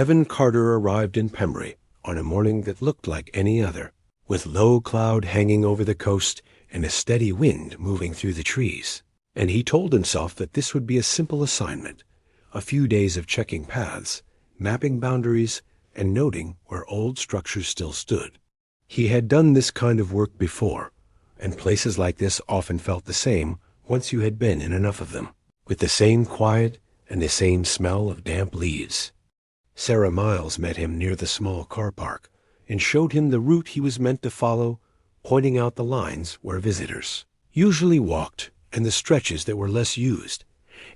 Evan Carter arrived in Pembrey on a morning that looked like any other, with low cloud hanging over the coast and a steady wind moving through the trees. And he told himself that this would be a simple assignment, a few days of checking paths, mapping boundaries, and noting where old structures still stood. He had done this kind of work before, and places like this often felt the same once you had been in enough of them, with the same quiet and the same smell of damp leaves. Sarah Miles met him near the small car park and showed him the route he was meant to follow, pointing out the lines where visitors usually walked and the stretches that were less used,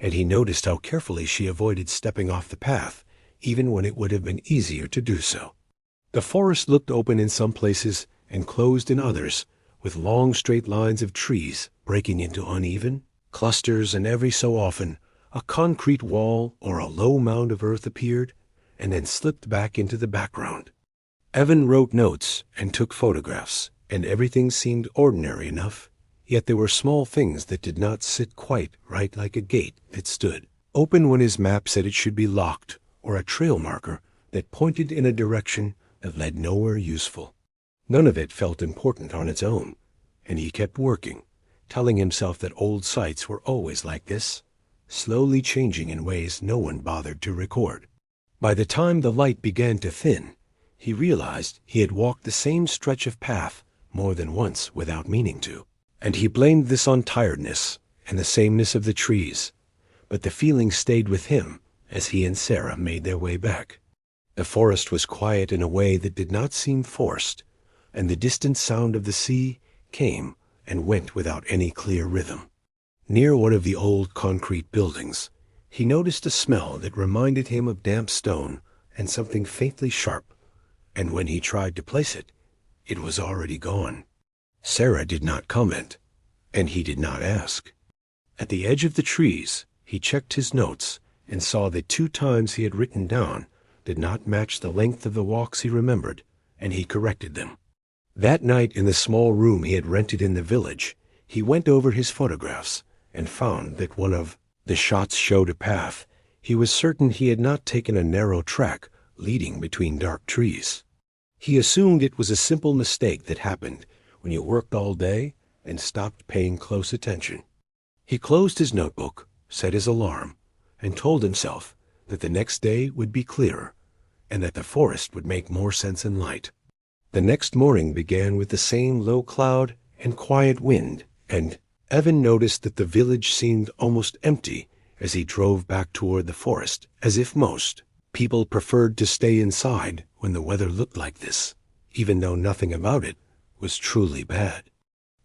and he noticed how carefully she avoided stepping off the path, even when it would have been easier to do so. The forest looked open in some places and closed in others, with long straight lines of trees breaking into uneven clusters, and every so often a concrete wall or a low mound of earth appeared and then slipped back into the background. Evan wrote notes and took photographs, and everything seemed ordinary enough, yet there were small things that did not sit quite right, like a gate that stood open when his map said it should be locked, or a trail marker that pointed in a direction that led nowhere useful. None of it felt important on its own, and he kept working, telling himself that old sites were always like this, slowly changing in ways no one bothered to record. By the time the light began to thin, he realized he had walked the same stretch of path more than once without meaning to, and he blamed this on tiredness and the sameness of the trees, but the feeling stayed with him as he and Sarah made their way back. The forest was quiet in a way that did not seem forced, and the distant sound of the sea came and went without any clear rhythm. Near one of the old concrete buildings, he noticed a smell that reminded him of damp stone and something faintly sharp, and when he tried to place it, it was already gone. Sarah did not comment, and he did not ask. At the edge of the trees, he checked his notes and saw that 2 times he had written down did not match the length of the walks he remembered, and he corrected them. That night in the small room he had rented in the village, he went over his photographs and found that one of the shots showed a path. He was certain he had not taken a narrow track leading between dark trees. He assumed it was a simple mistake that happened when you worked all day and stopped paying close attention. He closed his notebook, set his alarm, and told himself that the next day would be clearer and that the forest would make more sense in light. The next morning began with the same low cloud and quiet wind, and Evan noticed that the village seemed almost empty as he drove back toward the forest, as if most people preferred to stay inside when the weather looked like this, even though nothing about it was truly bad.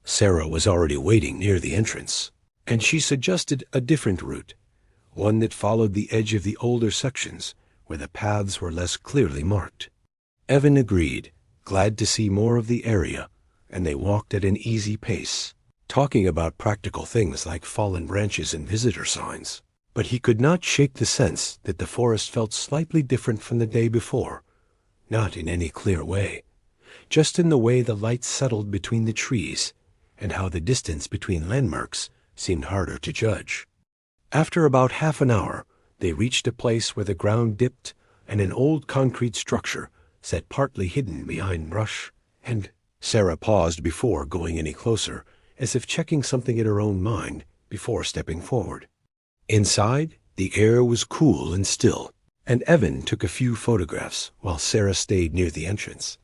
Sarah was already waiting near the entrance, and she suggested a different route, one that followed the edge of the older sections where the paths were less clearly marked. Evan agreed, glad to see more of the area, and they walked at an easy pace, talking about practical things like fallen branches and visitor signs. But he could not shake the sense that the forest felt slightly different from the day before, not in any clear way, just in the way the light settled between the trees and how the distance between landmarks seemed harder to judge. After about half an hour, they reached a place where the ground dipped and an old concrete structure sat partly hidden behind brush, and Sarah paused before going any closer, as if checking something in her own mind before stepping forward. Inside, the air was cool and still, and Evan took a few photographs while Sarah stayed near the entrance.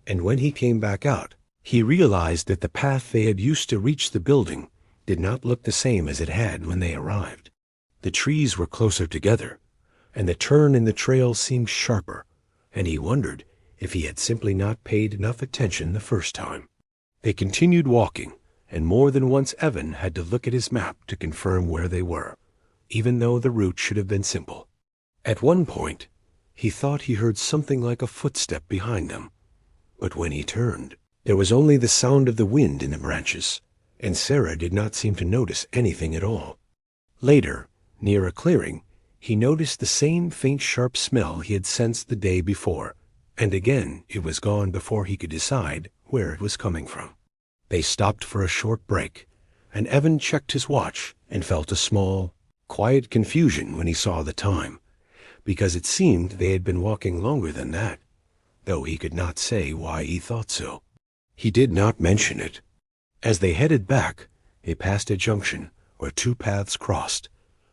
And when he came back out, he realized that the path they had used to reach the building did not look the same as it had when they arrived. The trees were closer together, and the turn in the trail seemed sharper, and he wondered if he had simply not paid enough attention the first time. They continued walking, and more than once Evan had to look at his map to confirm where they were, even though the route should have been simple. At one point, he thought he heard something like a footstep behind them, but when he turned, there was only the sound of the wind in the branches, and Sarah did not seem to notice anything at all. Later, near a clearing, he noticed the same faint sharp smell he had sensed the day before, and again it was gone before he could decide where it was coming from. They stopped for a short break, and Evan checked his watch and felt a small, quiet confusion when he saw the time, because it seemed they had been walking longer than that, though he could not say why he thought so. He did not mention it. As they headed back, they passed a junction where two paths crossed,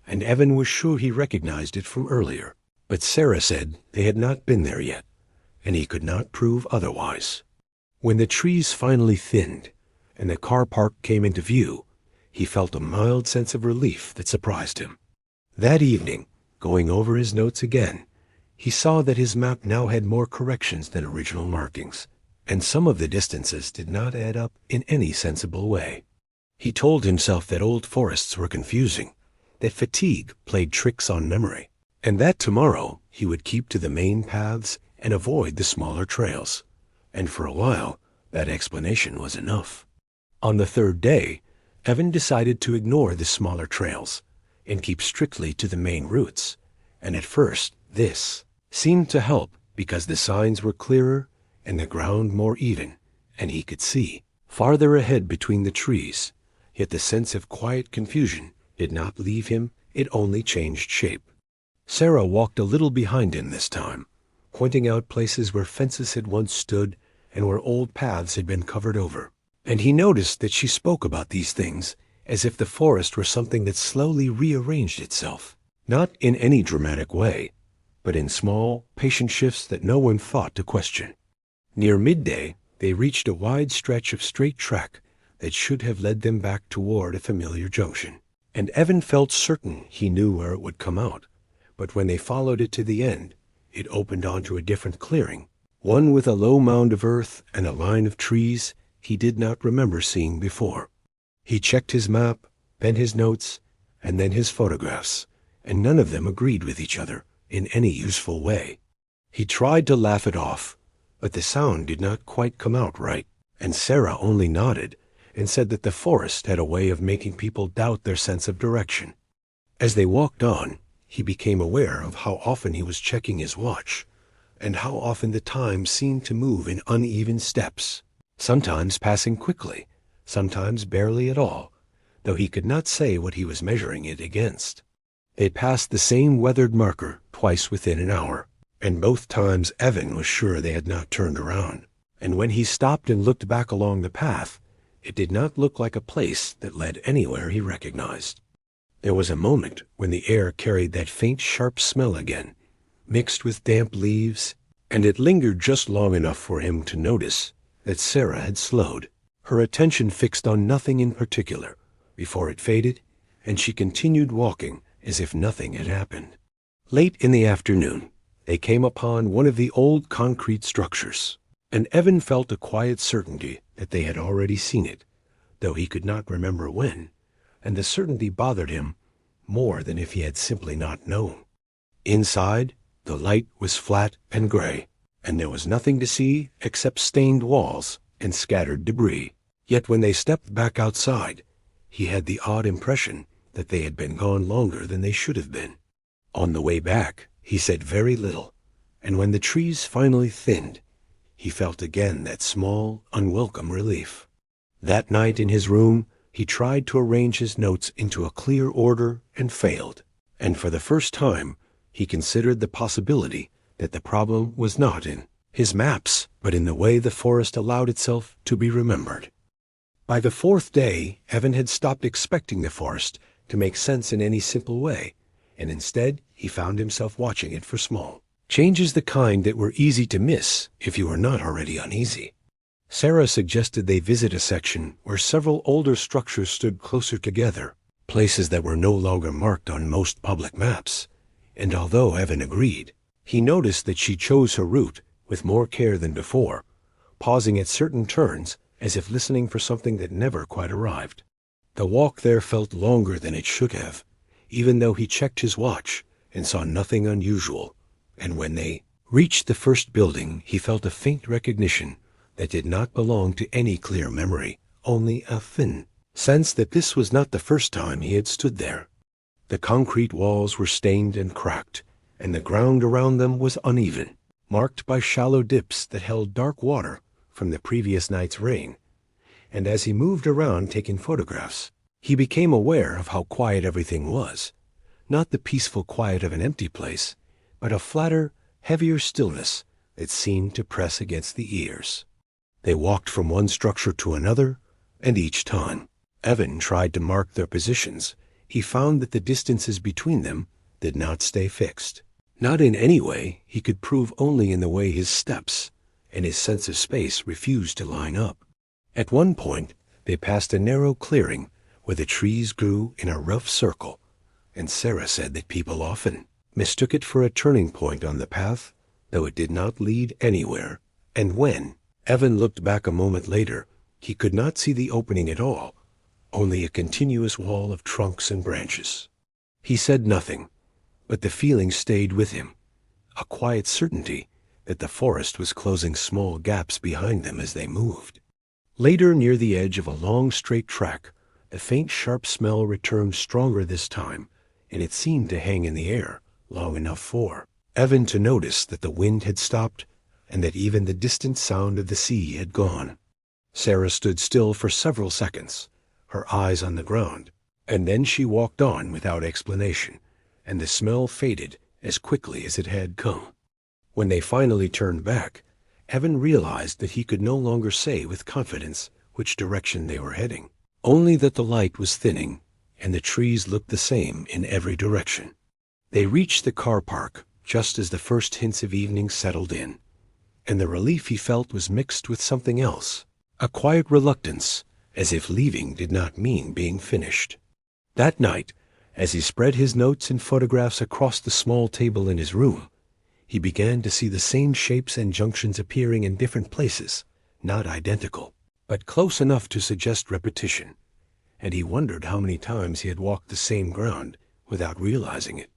and Evan was sure he recognized it from earlier. But Sarah said they had not been there yet, and he could not prove otherwise. When the trees finally thinned and the car park came into view, he felt a mild sense of relief that surprised him. That evening, going over his notes again, he saw that his map now had more corrections than original markings, and some of the distances did not add up in any sensible way. He told himself that old forests were confusing, that fatigue played tricks on memory, and that tomorrow he would keep to the main paths and avoid the smaller trails. And for a while, that explanation was enough. On the third day, Evan decided to ignore the smaller trails and keep strictly to the main routes, and at first this seemed to help because the signs were clearer and the ground more even, and he could see farther ahead between the trees, yet the sense of quiet confusion did not leave him, it only changed shape. Sarah walked a little behind him this time, pointing out places where fences had once stood and where old paths had been covered over, and he noticed that she spoke about these things as if the forest were something that slowly rearranged itself, not in any dramatic way, but in small, patient shifts that no one thought to question. Near midday, they reached a wide stretch of straight track that should have led them back toward a familiar junction, and Evan felt certain he knew where it would come out. But when they followed it to the end, it opened onto a different clearing, one with a low mound of earth and a line of trees he did not remember seeing before. He checked his map, then his notes, and then his photographs, and none of them agreed with each other in any useful way. He tried to laugh it off, but the sound did not quite come out right, and Sarah only nodded and said that the forest had a way of making people doubt their sense of direction. As they walked on, he became aware of how often he was checking his watch, and how often the time seemed to move in uneven steps, sometimes passing quickly, sometimes barely at all, though he could not say what he was measuring it against. They passed the same weathered marker twice within an hour, and both times Evan was sure they had not turned around, and when he stopped and looked back along the path, it did not look like a place that led anywhere he recognized. There was a moment when the air carried that faint, sharp smell again, mixed with damp leaves, and it lingered just long enough for him to notice that Sarah had slowed, her attention fixed on nothing in particular, before it faded, and she continued walking as if nothing had happened. Late in the afternoon, they came upon one of the old concrete structures, and Evan felt a quiet certainty that they had already seen it, though he could not remember when, and the certainty bothered him more than if he had simply not known. Inside, the light was flat and gray, and there was nothing to see except stained walls and scattered debris. Yet when they stepped back outside, he had the odd impression that they had been gone longer than they should have been. On the way back, he said very little, and when the trees finally thinned, he felt again that small, unwelcome relief. That night in his room, he tried to arrange his notes into a clear order and failed, and for the first time, he considered the possibility that the problem was not in his maps, but in the way the forest allowed itself to be remembered. By the fourth day, Evan had stopped expecting the forest to make sense in any simple way, and instead he found himself watching it for small changes, the kind that were easy to miss if you were not already uneasy. Sarah suggested they visit a section where several older structures stood closer together, places that were no longer marked on most public maps, and although Evan agreed, he noticed that she chose her route with more care than before, pausing at certain turns as if listening for something that never quite arrived. The walk there felt longer than it should have, even though he checked his watch and saw nothing unusual, and when they reached the first building, he felt a faint recognition that did not belong to any clear memory, only a thin sense that this was not the first time he had stood there. The concrete walls were stained and cracked, and the ground around them was uneven, marked by shallow dips that held dark water from the previous night's rain. And as he moved around taking photographs, he became aware of how quiet everything was, not the peaceful quiet of an empty place, but a flatter, heavier stillness that seemed to press against the ears. They walked from one structure to another, and each time Evan tried to mark their positions, he found that the distances between them did not stay fixed. Not in any way; he could prove only in the way his steps and his sense of space refused to line up. At one point, they passed a narrow clearing where the trees grew in a rough circle, and Sarah said that people often mistook it for a turning point on the path, though it did not lead anywhere. And when Evan looked back a moment later, he could not see the opening at all, only a continuous wall of trunks and branches. He said nothing, but the feeling stayed with him, a quiet certainty that the forest was closing small gaps behind them as they moved. Later, near the edge of a long straight track, a faint sharp smell returned, stronger this time, and it seemed to hang in the air long enough for Evan to notice that the wind had stopped and that even the distant sound of the sea had gone. Sarah stood still for several seconds, her eyes on the ground, and then she walked on without explanation, and the smell faded as quickly as it had come. When they finally turned back, Evan realized that he could no longer say with confidence which direction they were heading, only that the light was thinning and the trees looked the same in every direction. They reached the car park just as the first hints of evening settled in, and the relief he felt was mixed with something else, a quiet reluctance, as if leaving did not mean being finished. That night, as he spread his notes and photographs across the small table in his room, he began to see the same shapes and junctions appearing in different places, not identical, but close enough to suggest repetition, and he wondered how many times he had walked the same ground without realizing it.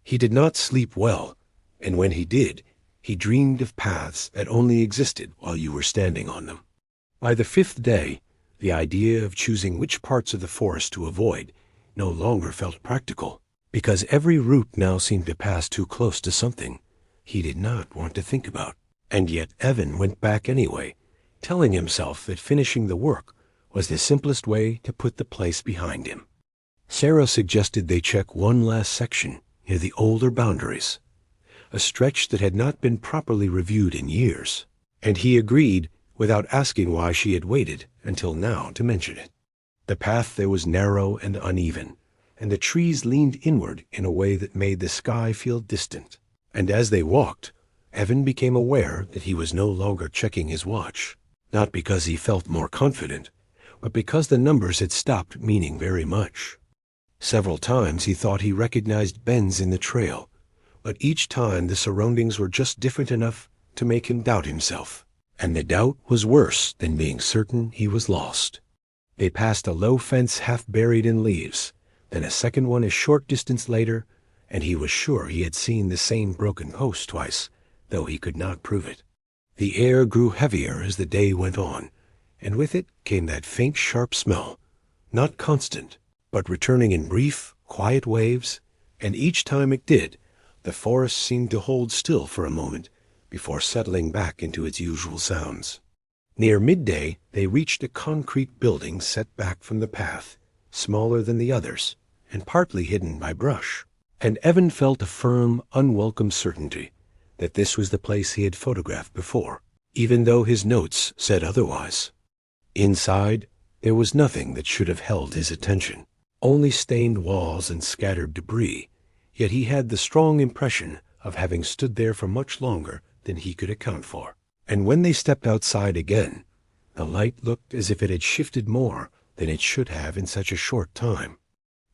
He did not sleep well, and when he did, he dreamed of paths that only existed while you were standing on them. By the fifth day, the idea of choosing which parts of the forest to avoid no longer felt practical, because every route now seemed to pass too close to something he did not want to think about. And yet Evan went back anyway, telling himself that finishing the work was the simplest way to put the place behind him. Sarah suggested they check one last section near the older boundaries, a stretch that had not been properly reviewed in years, and he agreed without asking why she had waited until now to mention it. The path there was narrow and uneven, and the trees leaned inward in a way that made the sky feel distant. And as they walked, Evan became aware that he was no longer checking his watch, not because he felt more confident, but because the numbers had stopped meaning very much. Several times he thought he recognized bends in the trail, but each time the surroundings were just different enough to make him doubt himself, and the doubt was worse than being certain he was lost. They passed a low fence half buried in leaves, then a second one a short distance later, and he was sure he had seen the same broken post twice, though he could not prove it. The air grew heavier as the day went on, and with it came that faint sharp smell, not constant, but returning in brief, quiet waves, and each time it did, the forest seemed to hold still for a moment before settling back into its usual sounds. Near midday they reached a concrete building set back from the path, smaller than the others, and partly hidden by brush. And Evan felt a firm, unwelcome certainty that this was the place he had photographed before, even though his notes said otherwise. Inside, there was nothing that should have held his attention, only stained walls and scattered debris, yet he had the strong impression of having stood there for much longer than he could account for. And when they stepped outside again, the light looked as if it had shifted more than it should have in such a short time.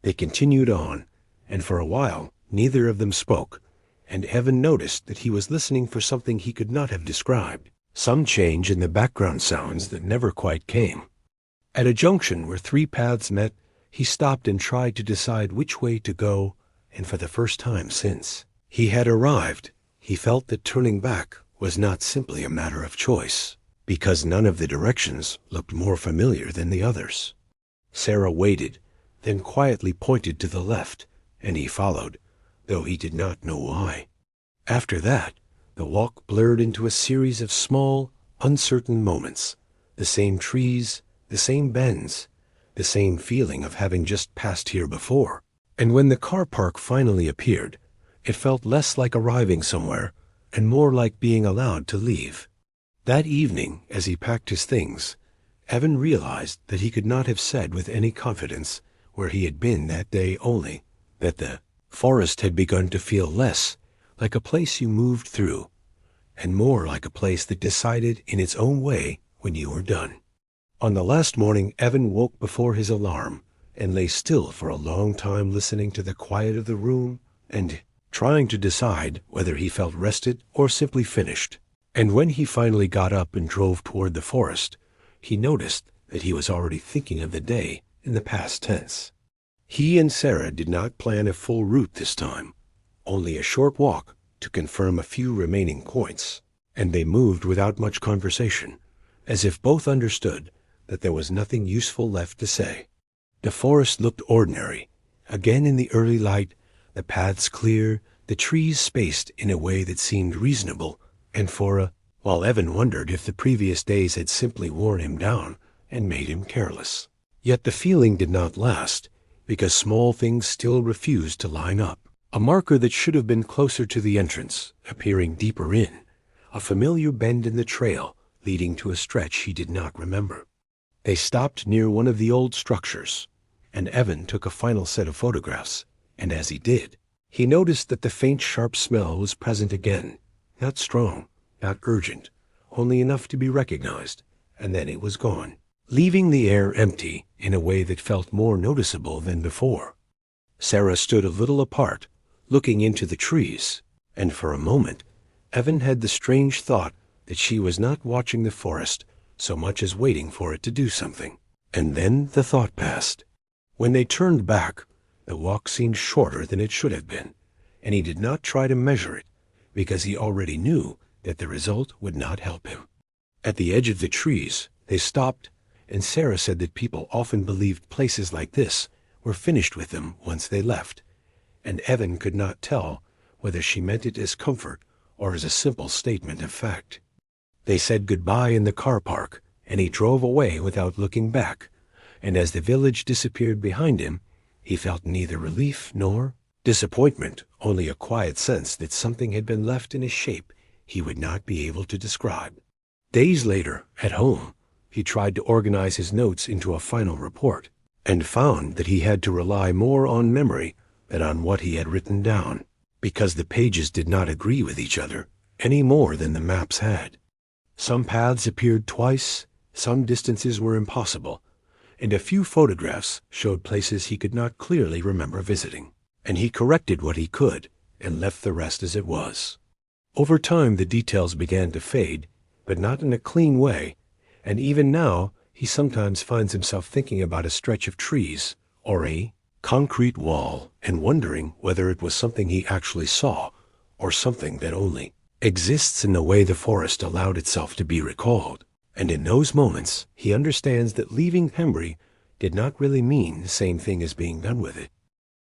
They continued on, and for a while neither of them spoke, and Evan noticed that he was listening for something he could not have described, some change in the background sounds that never quite came. At a junction where three paths met, he stopped and tried to decide which way to go, and for the first time since he had arrived, he felt that turning back was not simply a matter of choice, because none of the directions looked more familiar than the others. Sarah waited, then quietly pointed to the left, and he followed, though he did not know why. After that, the walk blurred into a series of small, uncertain moments, the same trees, the same bends, the same feeling of having just passed here before. And when the car park finally appeared, It felt less like arriving somewhere and more like being allowed to leave. That evening, as he packed his things, Evan realized that he could not have said with any confidence where he had been that day only that the forest had begun to feel less like a place you moved through and more like a place that decided in its own way when you were done. On the last morning, Evan woke before his alarm and lay still for a long time, listening to the quiet of the room and trying to decide whether he felt rested or simply finished. And when he finally got up and drove toward the forest, he noticed that he was already thinking of the day in the past tense. He and Sarah did not plan a full route this time, only a short walk to confirm a few remaining points, and they moved without much conversation, as if both understood that there was nothing useful left to say. The forest looked ordinary, again in the early light, the paths clear, the trees spaced in a way that seemed reasonable, and while Evan wondered if the previous days had simply worn him down and made him careless. Yet the feeling did not last, because small things still refused to line up. A marker that should have been closer to the entrance, appearing deeper in, a familiar bend in the trail leading to a stretch he did not remember. They stopped near one of the old structures, and Evan took a final set of photographs, and as he did, he noticed that the faint sharp smell was present again, not strong, not urgent, only enough to be recognized, and then it was gone, leaving the air empty in a way that felt more noticeable than before. Sarah stood a little apart, looking into the trees, and for a moment Evan had the strange thought that she was not watching the forest so much as waiting for it to do something. And then the thought passed. When they turned back, the walk seemed shorter than it should have been, and he did not try to measure it, because he already knew that the result would not help him. At the edge of the trees, they stopped, and Sarah said that people often believed places like this were finished with them once they left, and Evan could not tell whether she meant it as comfort or as a simple statement of fact. They said goodbye in the car park, and he drove away without looking back, and as the village disappeared behind him, he felt neither relief nor disappointment, only a quiet sense that something had been left in a shape he would not be able to describe. Days later, at home, he tried to organize his notes into a final report, and found that he had to rely more on memory than on what he had written down, because the pages did not agree with each other any more than the maps had. Some paths appeared twice, some distances were impossible, and a few photographs showed places he could not clearly remember visiting, and he corrected what he could and left the rest as it was. Over time the details began to fade, but not in a clean way, and even now he sometimes finds himself thinking about a stretch of trees or a concrete wall and wondering whether it was something he actually saw or something that only exists in the way the forest allowed itself to be recalled. And in those moments he understands that leaving Pembrey did not really mean the same thing as being done with it.